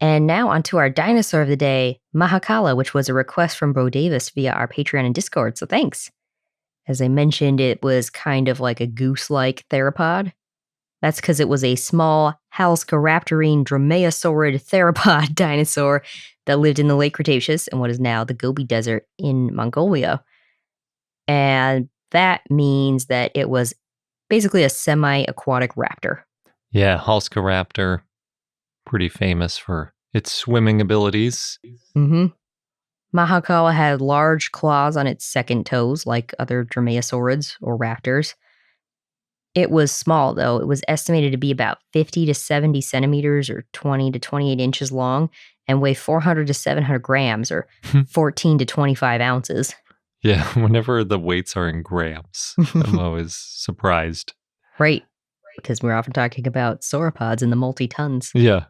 And now onto our dinosaur of the day, Mahakala, which was a request from Bo Davis via our Patreon and Discord, so thanks. As I mentioned, it was kind of like a goose-like theropod. That's because it was a small halszkaraptorine dromaeosaurid theropod dinosaur that lived in the Late Cretaceous in what is now the Gobi Desert in Mongolia. And that means that it was basically a semi-aquatic raptor. Yeah, halszkaraptor, pretty famous for its swimming abilities. Mm-hmm. Mahakala had large claws on its second toes, like other dromaeosaurids or raptors. It was small, though. It was estimated to be about 50 to 70 centimeters or 20 to 28 inches long and weigh 400 to 700 grams or 14 to 25 ounces. Yeah, whenever the weights are in grams, I'm always surprised. Right, because we're often talking about sauropods in the multi-tons. Yeah,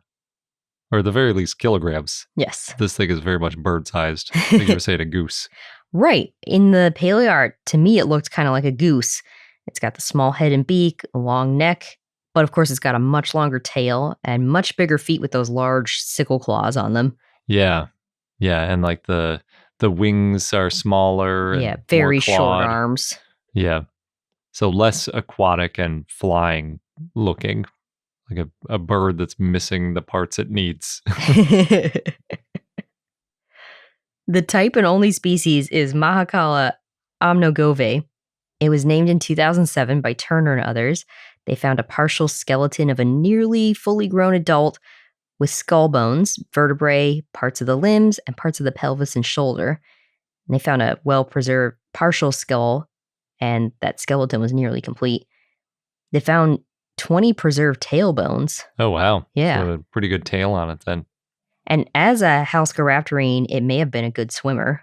or at the very least kilograms. Yes. This thing is very much bird-sized. I think you were saying a goose. Right. In the paleo art, to me, it looked kind of like a goose. It's got the small head and beak, a long neck, but of course it's got a much longer tail and much bigger feet with those large sickle claws on them. Yeah, and like the wings are smaller. Yeah, and very more short clawed. arms. Yeah, so less aquatic and flying looking, like a bird that's missing the parts it needs. The type and only species is Mahakala omnogovae. It was named in 2007 by Turner and others. They found a partial skeleton of a nearly fully grown adult with skull bones, vertebrae, parts of the limbs, and parts of the pelvis and shoulder. And they found a well-preserved partial skull, and that skeleton was nearly complete. They found 20 preserved tail bones. Oh, wow. Yeah. So a pretty good tail on it then. And as a halszkaraptorine, it may have been a good swimmer.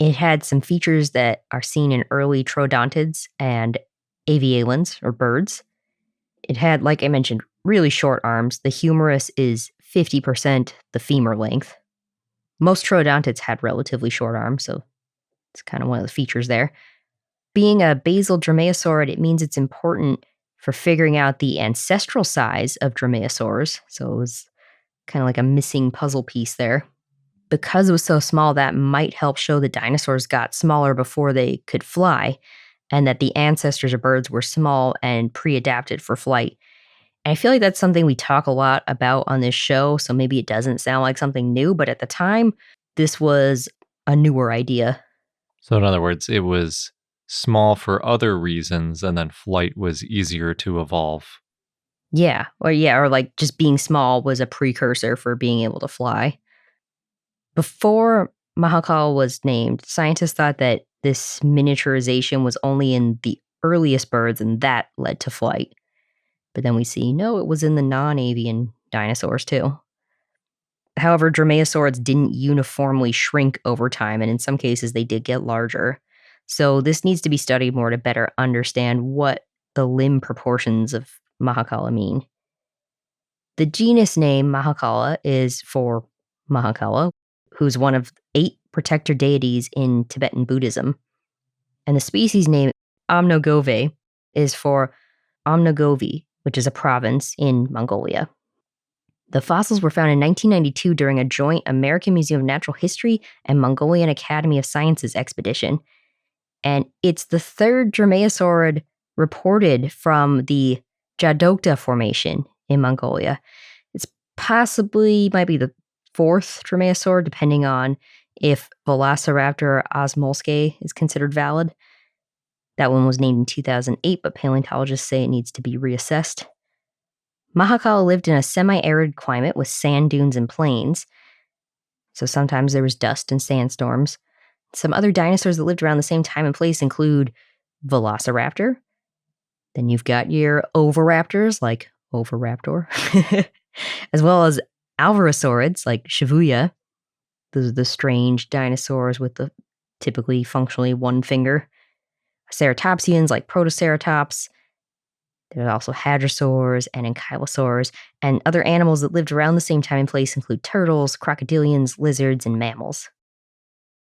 It had some features that are seen in early troodontids and avialans, or birds. It had, like I mentioned, really short arms. The humerus is 50% the femur length. Most troodontids had relatively short arms, so it's kind of one of the features there. Being a basal dromaeosaurid, it means it's important for figuring out the ancestral size of dromaeosaurs, so it was kind of like a missing puzzle piece there. Because it was so small, that might help show that dinosaurs got smaller before they could fly, and that the ancestors of birds were small and pre-adapted for flight. And I feel like that's something we talk a lot about on this show, so maybe it doesn't sound like something new, but at the time, this was a newer idea. So in other words, it was small for other reasons, and then flight was easier to evolve. Yeah, or like just being small was a precursor for being able to fly. Before Mahakala was named, scientists thought that this miniaturization was only in the earliest birds and that led to flight. But then we see, no, it was in the non-avian dinosaurs too. However, dromaeosaurids didn't uniformly shrink over time, and in some cases they did get larger. So this needs to be studied more to better understand what the limb proportions of Mahakala mean. The genus name Mahakala is for Mahakala, who's one of 8 protector deities in Tibetan Buddhism. And the species name omnogovae is for Omnogovae, which is a province in Mongolia. The fossils were found in 1992 during a joint American Museum of Natural History and Mongolian Academy of Sciences expedition. And it's the third dromaeosaurid reported from the Djadokhta Formation in Mongolia. It's might be the 4th dromaeosaur, depending on if Velociraptor osmolskae is considered valid. That one was named in 2008, but paleontologists say it needs to be reassessed. Mahakala lived in a semi-arid climate with sand dunes and plains, so sometimes there was dust and sandstorms. Some other dinosaurs that lived around the same time and place include Velociraptor. Then you've got your oviraptors, like Oviraptor, as well as alvarezsaurids, like Shibuya. Those are the strange dinosaurs with the typically functionally one finger. Ceratopsians, like Protoceratops. There's also hadrosaurs and ankylosaurs, and other animals that lived around the same time and place include turtles, crocodilians, lizards, and mammals.